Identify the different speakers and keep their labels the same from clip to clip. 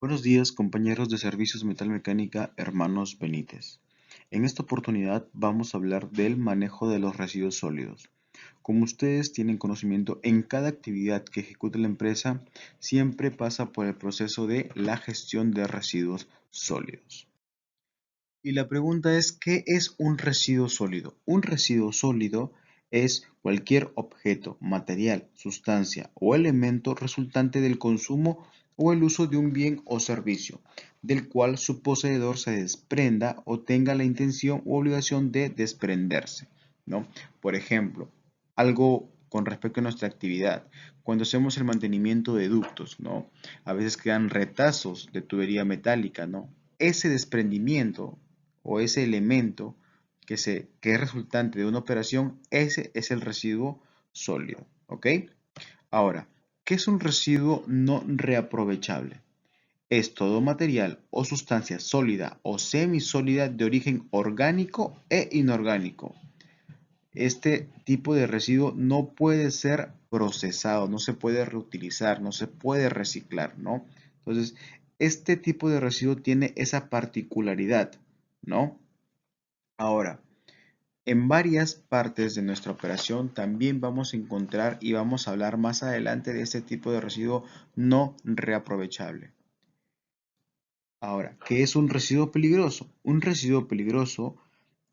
Speaker 1: Buenos días, compañeros de Servicios Metalmecánica, hermanos Benítez. En esta oportunidad vamos a hablar del manejo de los residuos sólidos. Como ustedes tienen conocimiento, en cada actividad que ejecuta la empresa siempre pasa por el proceso de la gestión de residuos sólidos. Y la pregunta es, ¿qué es un residuo sólido? Un residuo sólido es cualquier objeto, material, sustancia o elemento resultante del consumo o el uso de un bien o servicio, del cual su poseedor se desprenda o tenga la intención u obligación de desprenderse, ¿no? Por ejemplo, algo con respecto a nuestra actividad, cuando hacemos el mantenimiento de ductos, ¿no? A veces quedan retazos de tubería metálica, ¿no? Ese desprendimiento o ese elemento que es resultante de una operación, ese es el residuo sólido, ¿ok? Ahora, ¿qué es un residuo no reaprovechable? Es todo material o sustancia sólida o semisólida de origen orgánico e inorgánico. Este tipo de residuo no puede ser procesado, no se puede reutilizar, no se puede reciclar, ¿no? Entonces, este tipo de residuo tiene esa particularidad, ¿no? Ahora, en varias partes de nuestra operación también vamos a encontrar y vamos a hablar más adelante de este tipo de residuo no reaprovechable. Ahora, ¿qué es un residuo peligroso? Un residuo peligroso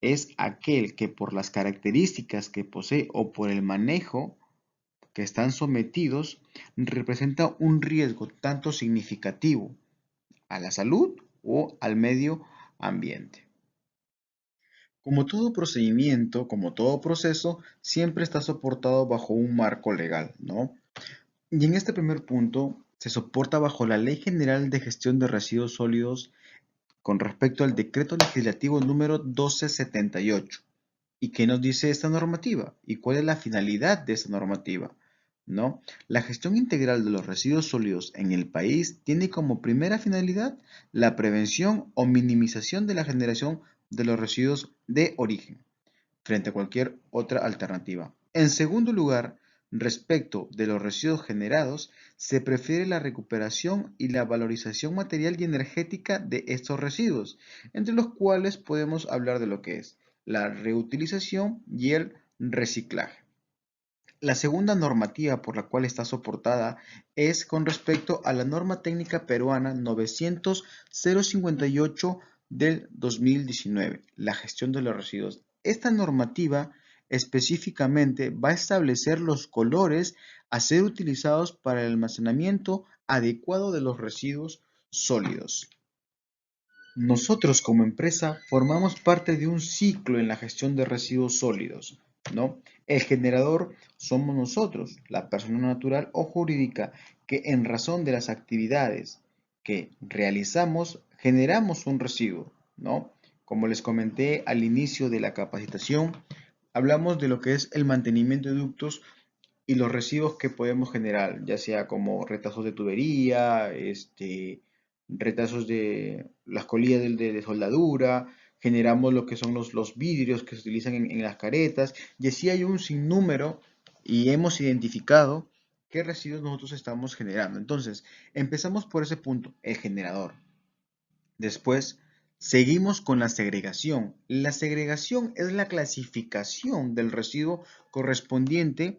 Speaker 1: es aquel que por las características que posee o por el manejo que están sometidos representa un riesgo tanto significativo a la salud o al medio ambiente. Como todo procedimiento, como todo proceso, siempre está soportado bajo un marco legal, ¿no? Y en este primer punto se soporta bajo la Ley General de Gestión de Residuos Sólidos con respecto al Decreto Legislativo número 1278. ¿Y qué nos dice esta normativa? ¿Y cuál es la finalidad de esta normativa? ¿No? La gestión integral de los residuos sólidos en el país tiene como primera finalidad la prevención o minimización de la generación de los residuos de origen frente a cualquier otra alternativa. En segundo lugar, respecto de los residuos generados, se prefiere la recuperación y la valorización material y energética de estos residuos, entre los cuales podemos hablar de lo que es la reutilización y el reciclaje. La segunda normativa por la cual está soportada es con respecto a la norma técnica peruana 900-058 del 2019, la gestión de los residuos. Esta normativa específicamente va a establecer los colores a ser utilizados para el almacenamiento adecuado de los residuos sólidos. Nosotros como empresa formamos parte de un ciclo en la gestión de residuos sólidos, ¿no? El generador somos nosotros, la persona natural o jurídica, que en razón de las actividades que realizamos, generamos un residuo, ¿no? Como les comenté al inicio de la capacitación, hablamos de lo que es el mantenimiento de ductos y los residuos que podemos generar, ya sea como retazos de tubería, retazos de las colillas de soldadura, generamos lo que son los vidrios que se utilizan en las caretas, y así hay un sinnúmero y hemos identificado qué residuos nosotros estamos generando. Entonces, empezamos por ese punto, el generador. Después, seguimos con la segregación. La segregación es la clasificación del residuo correspondiente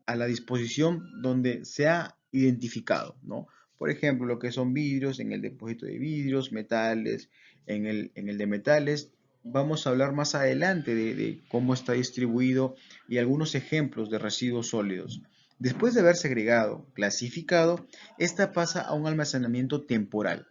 Speaker 1: a la disposición donde se ha identificado, ¿no? Por ejemplo, lo que son vidrios, en el depósito de vidrios, metales, en el de metales. Vamos a hablar más adelante de cómo está distribuido y algunos ejemplos de residuos sólidos. Después de haber segregado, clasificado, esta pasa a un almacenamiento temporal,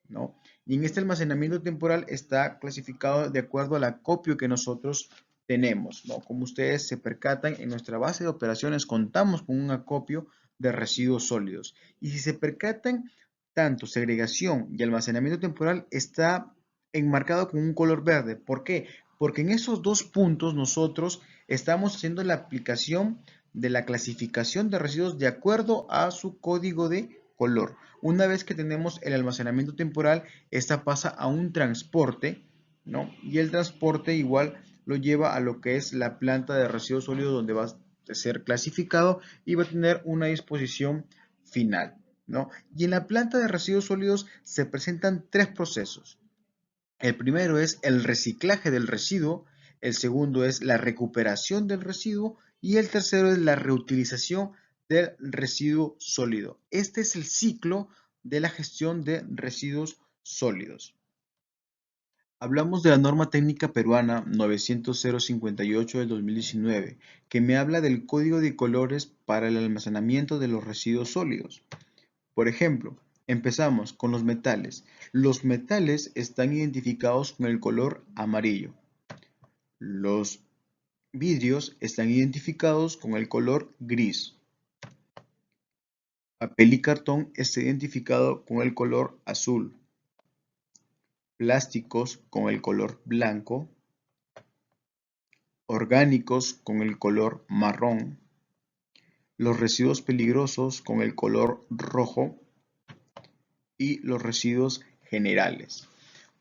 Speaker 1: ¿no? Y en este almacenamiento temporal está clasificado de acuerdo al acopio que nosotros tenemos, ¿no? Como ustedes se percatan, en nuestra base de operaciones contamos con un acopio de residuos sólidos. Y si se percatan, tanto segregación y almacenamiento temporal está enmarcado con un color verde. ¿Por qué? Porque en esos dos puntos nosotros estamos haciendo la aplicación de la clasificación de residuos de acuerdo a su código de color. Una vez que tenemos el almacenamiento temporal, esta pasa a un transporte, ¿no? Y el transporte igual lo lleva a lo que es la planta de residuos sólidos donde va a ser clasificado y va a tener una disposición final, ¿no? Y en la planta de residuos sólidos se presentan tres procesos. El primero es el reciclaje del residuo, el segundo es la recuperación del residuo y el tercero es la reutilización del residuo sólido. Este es el ciclo de la gestión de residuos sólidos. Hablamos de la norma técnica peruana 900-058 del 2019, que me habla del código de colores para el almacenamiento de los residuos sólidos. Por ejemplo, empezamos con los metales. Los metales están identificados con el color amarillo. Los vidrios están identificados con el color gris. Papel y cartón está identificado con el color azul. Plásticos con el color blanco. Orgánicos con el color marrón. Los residuos peligrosos con el color rojo. Y los residuos generales.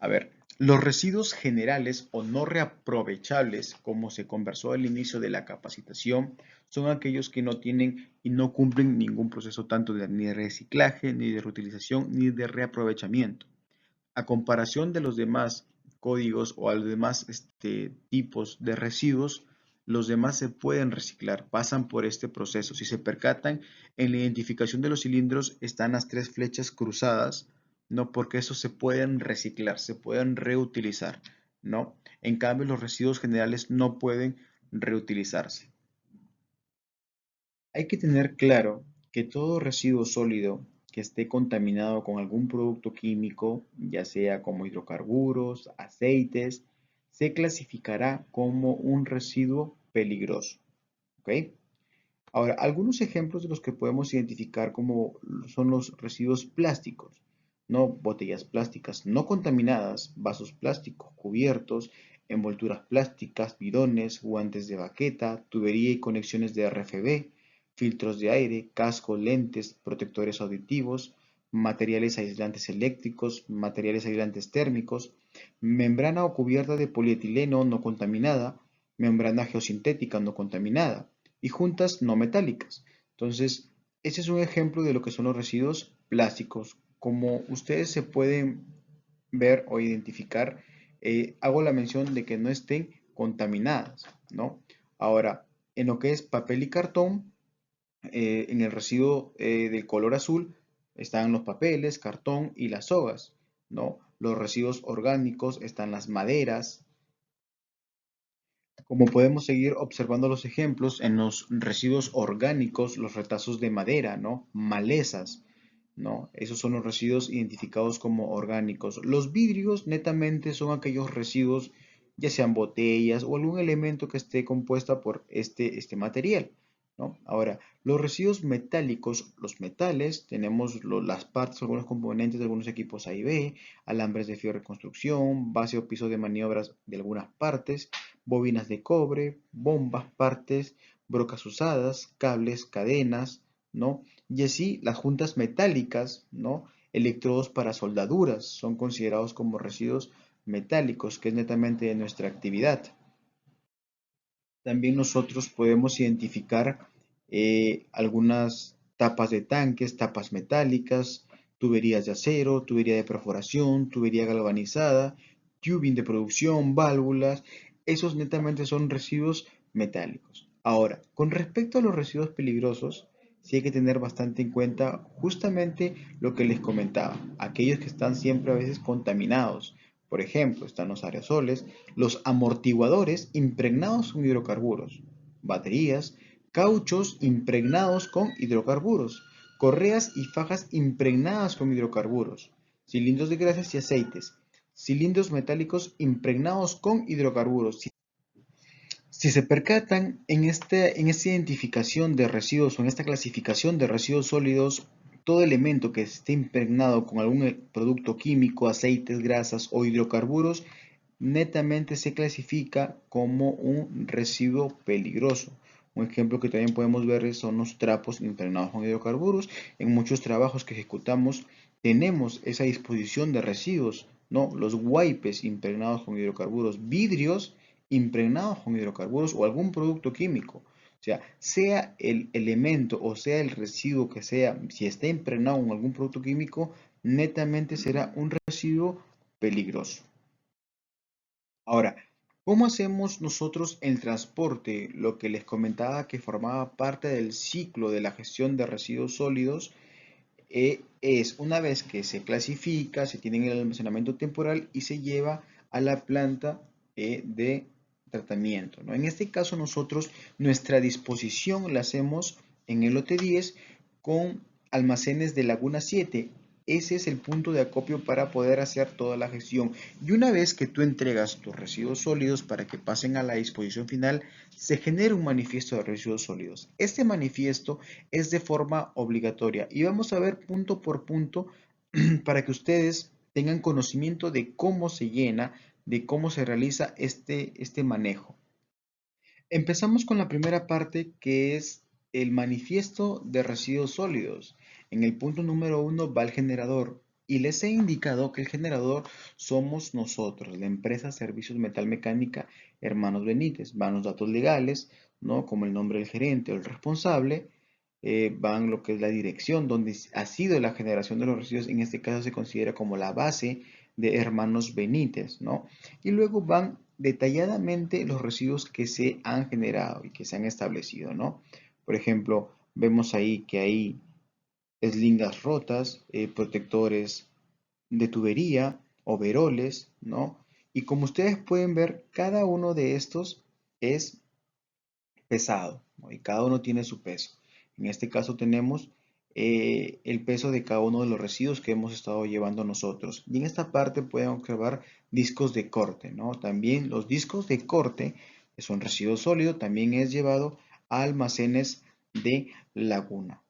Speaker 1: A ver, los residuos generales o no reaprovechables, como se conversó al inicio de la capacitación, son aquellos que no tienen y no cumplen ningún proceso tanto ni de reciclaje, ni de reutilización, ni de reaprovechamiento. A comparación de los demás códigos o a los demás tipos de residuos, los demás se pueden reciclar, pasan por este proceso. Si se percatan, en la identificación de los cilindros están las tres flechas cruzadas, ¿no? Porque esos se pueden reciclar, se pueden reutilizar, ¿no? En cambio, los residuos generales no pueden reutilizarse. Hay que tener claro que todo residuo sólido que esté contaminado con algún producto químico, ya sea como hidrocarburos, aceites, se clasificará como un residuo peligroso. ¿Ok? Ahora, algunos ejemplos de los que podemos identificar como son los residuos plásticos, ¿no? Botellas plásticas no contaminadas, vasos plásticos cubiertos, envolturas plásticas, bidones, guantes de baqueta, tubería y conexiones de RFB, filtros de aire, cascos, lentes, protectores auditivos, materiales aislantes eléctricos, materiales aislantes térmicos, membrana o cubierta de polietileno no contaminada, membrana geosintética no contaminada y juntas no metálicas. Entonces, este es un ejemplo de lo que son los residuos plásticos. Como ustedes se pueden ver o identificar, hago la mención de que no estén contaminadas, ¿no? Ahora, en lo que es papel y cartón, en el residuo del color azul están los papeles, cartón y las sogas, ¿no? Los residuos orgánicos están las maderas. Como podemos seguir observando los ejemplos en los residuos orgánicos, los retazos de madera, ¿no? Malezas, ¿no? Esos son los residuos identificados como orgánicos. Los vidrios netamente son aquellos residuos, ya sean botellas o algún elemento que esté compuesta por este material, ¿no? Ahora, los residuos metálicos, los metales, tenemos las partes, algunos componentes de algunos equipos A y B, alambres de fierro de construcción, base o piso de maniobras de algunas partes, bobinas de cobre, bombas, partes, brocas usadas, cables, cadenas, ¿no? Y así las juntas metálicas, ¿no? Electrodos para soldaduras son considerados como residuos metálicos, que es netamente de nuestra actividad. También nosotros podemos identificar algunas tapas de tanques, tapas metálicas, tuberías de acero, tubería de perforación, tubería galvanizada, tubing de producción, válvulas. Esos netamente son residuos metálicos. Ahora, con respecto a los residuos peligrosos, sí hay que tener bastante en cuenta justamente lo que les comentaba, aquellos que están siempre a veces contaminados. Por ejemplo, están los aerosoles, los amortiguadores impregnados con hidrocarburos, baterías, cauchos impregnados con hidrocarburos, correas y fajas impregnadas con hidrocarburos, cilindros de grasas y aceites, cilindros metálicos impregnados con hidrocarburos. Si se percatan en esta identificación de residuos o en esta clasificación de residuos sólidos, todo elemento que esté impregnado con algún producto químico, aceites, grasas o hidrocarburos, netamente se clasifica como un residuo peligroso. Un ejemplo que también podemos ver son los trapos impregnados con hidrocarburos. En muchos trabajos que ejecutamos tenemos esa disposición de residuos, ¿no? Los wipes impregnados con hidrocarburos, vidrios impregnados con hidrocarburos o algún producto químico. O sea el elemento o sea el residuo que sea, si está impregnado en algún producto químico, netamente será un residuo peligroso. Ahora, ¿cómo hacemos nosotros el transporte? Lo que les comentaba que formaba parte del ciclo de la gestión de residuos sólidos es una vez que se clasifica, se tiene el almacenamiento temporal y se lleva a la planta de tratamiento, ¿no? En este caso nosotros nuestra disposición la hacemos en el lote 10 con almacenes de Laguna 7. Ese es el punto de acopio para poder hacer toda la gestión. Y una vez que tú entregas tus residuos sólidos para que pasen a la disposición final, se genera un manifiesto de residuos sólidos. Este manifiesto es de forma obligatoria y vamos a ver punto por punto para que ustedes tengan conocimiento de cómo se llena, de cómo se realiza este manejo. Empezamos con la primera parte que es el manifiesto de residuos sólidos. En el punto número 1 va el generador y les he indicado que el generador somos nosotros, la empresa Servicios Metalmecánica Hermanos Benítez. Van los datos legales, ¿no? Como el nombre del gerente o el responsable, van lo que es la dirección, donde ha sido la generación de los residuos, en este caso se considera como la base de Hermanos Benítez, ¿no? Y luego van detalladamente los residuos que se han generado y que se han establecido, ¿no? Por ejemplo, vemos ahí que hay eslingas rotas, protectores de tubería, overoles, ¿no? Y como ustedes pueden ver, cada uno de estos es pesado, ¿no? Y cada uno tiene su peso. En este caso tenemos el peso de cada uno de los residuos que hemos estado llevando nosotros. Y en esta parte pueden observar discos de corte, ¿no? También los discos de corte, que son residuos sólidos, también es llevado a almacenes de Laguna.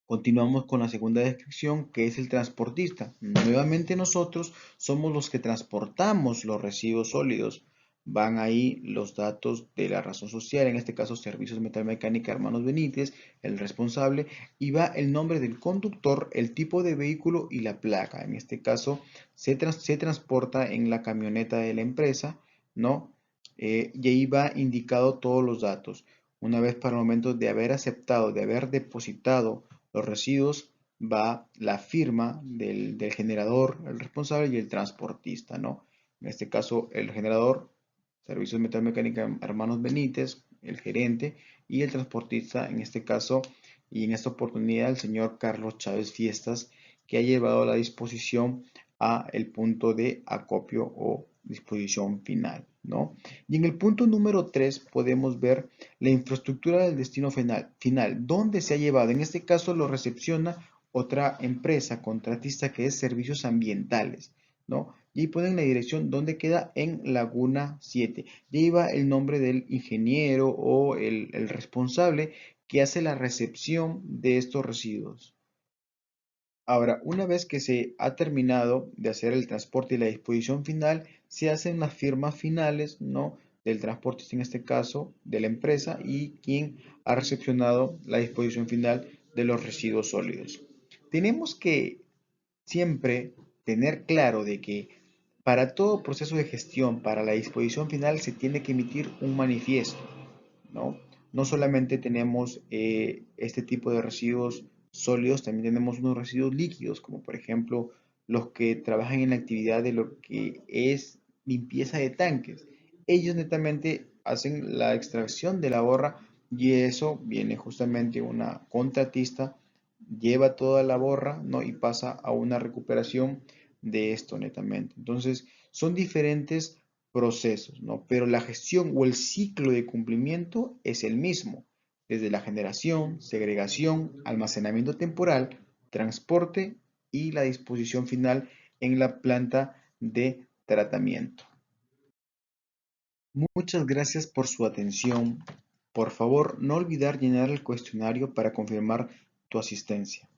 Speaker 1: Continuamos con la segunda descripción, que es el transportista. Nuevamente nosotros somos los que transportamos los residuos sólidos. Van ahí los datos de la razón social, en este caso Servicios Metalmecánica Hermanos Benítez, el responsable, y va el nombre del conductor, el tipo de vehículo y la placa. En este caso se transporta en la camioneta de la empresa, ¿no? Y ahí va indicado todos los datos. Una vez para el momento de haber aceptado, de haber depositado los residuos, va la firma del generador, el responsable y el transportista, ¿no? En este caso, el generador, Servicios Metalmecánica Hermanos Benítez, el gerente, y el transportista, en este caso, y en esta oportunidad, el señor Carlos Chávez Fiestas, que ha llevado a la disposición a el punto de acopio o disposición final, ¿no? Y en el punto número 3 podemos ver la infraestructura del destino final, ¿dónde se ha llevado? En este caso lo recepciona otra empresa contratista que es Servicios Ambientales, ¿no? Y ahí ponen la dirección donde queda en Laguna 7. Y ahí va el nombre del ingeniero o el responsable que hace la recepción de estos residuos. Ahora, una vez que se ha terminado de hacer el transporte y la disposición final, se hacen las firmas finales, ¿no? Del transportista, en este caso, de la empresa y quien ha recepcionado la disposición final de los residuos sólidos. Tenemos que siempre tener claro de que para todo proceso de gestión, para la disposición final, se tiene que emitir un manifiesto, ¿no? No solamente tenemos este tipo de residuos sólidos, también tenemos unos residuos líquidos, como por ejemplo los que trabajan en la actividad de lo que es limpieza de tanques. Ellos netamente hacen la extracción de la borra y eso viene justamente una contratista, lleva toda la borra, ¿no? Y pasa a una recuperación de esto netamente. Entonces, son diferentes procesos, ¿no? Pero la gestión o el ciclo de cumplimiento es el mismo, desde la generación, segregación, almacenamiento temporal, transporte y la disposición final en la planta de tratamiento. Muchas gracias por su atención. Por favor, no olvidar llenar el cuestionario para confirmar tu asistencia.